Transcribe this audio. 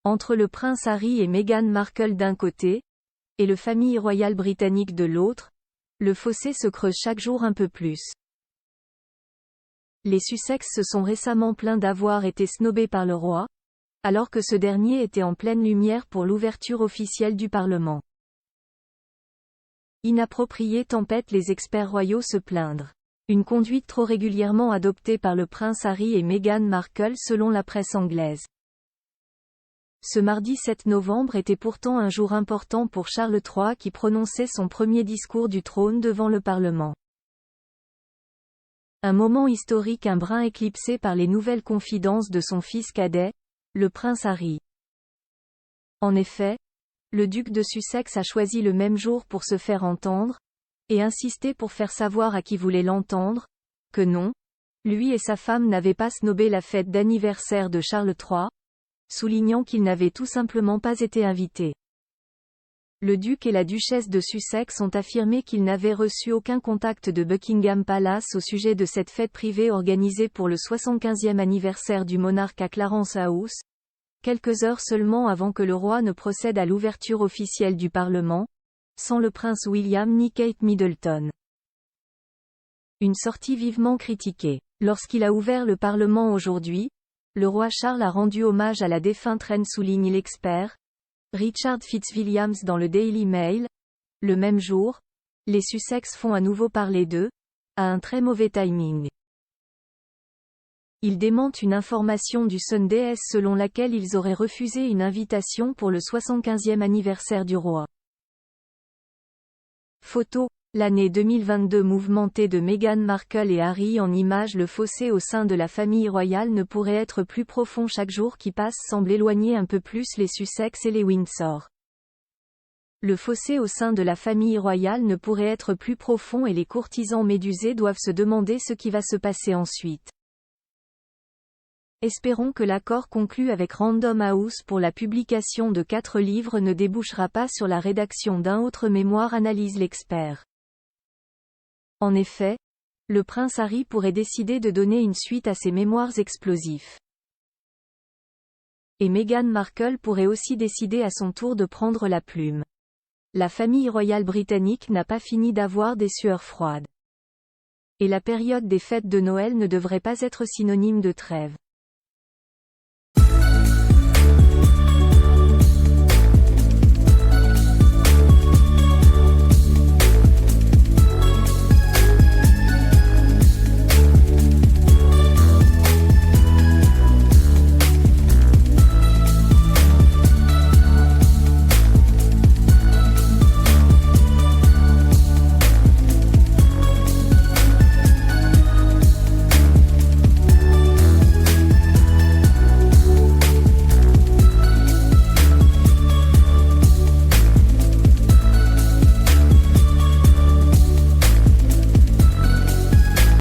Entre le prince Harry et Meghan Markle d'un côté, et le famille royale britannique de l'autre, le fossé se creuse chaque jour un peu plus. Les Sussex se sont récemment plaints d'avoir été snobés par le roi, alors que ce dernier était en pleine lumière pour l'ouverture officielle du Parlement. Inappropriée tempête, les experts royaux se plaindre. Une conduite trop régulièrement adoptée par le prince Harry et Meghan Markle selon la presse anglaise. Ce mardi 7 novembre était pourtant un jour important pour Charles III qui prononçait son premier discours du trône devant le Parlement. Un moment historique un brin éclipsé par les nouvelles confidences de son fils cadet, le prince Harry. En effet, le duc de Sussex a choisi le même jour pour se faire entendre, et insisté pour faire savoir à qui voulait l'entendre, que non, lui et sa femme n'avaient pas snobé la fête d'anniversaire de Charles III, soulignant qu'ils n'avaient tout simplement pas été invités. Le duc et la duchesse de Sussex ont affirmé qu'ils n'avaient reçu aucun contact de Buckingham Palace au sujet de cette fête privée organisée pour le 75e anniversaire du monarque à Clarence House, quelques heures seulement avant que le roi ne procède à l'ouverture officielle du Parlement, sans le prince William ni Kate Middleton. Une sortie vivement critiquée. Lorsqu'il a ouvert le Parlement aujourd'hui, le roi Charles a rendu hommage à la défunte reine, souligne l'expert Richard Fitzwilliams dans le Daily Mail. Le même jour, les Sussex font à nouveau parler d'eux, à un très mauvais timing. Ils démentent une information du Sunday selon laquelle ils auraient refusé une invitation pour le 75e anniversaire du roi. Photo. L'année 2022 mouvementée de Meghan Markle et Harry en images. Le fossé au sein de la famille royale ne pourrait être plus profond. Chaque jour qui passe semble éloigner un peu plus les Sussex et les Windsor. Le fossé au sein de la famille royale ne pourrait être plus profond et les courtisans médusés doivent se demander ce qui va se passer ensuite. Espérons que l'accord conclu avec Random House pour la publication de 4 livres ne débouchera pas sur la rédaction d'un autre mémoire, analyse l'expert. En effet, le prince Harry pourrait décider de donner une suite à ses mémoires explosifs. Et Meghan Markle pourrait aussi décider à son tour de prendre la plume. La famille royale britannique n'a pas fini d'avoir des sueurs froides. Et la période des fêtes de Noël ne devrait pas être synonyme de trêve.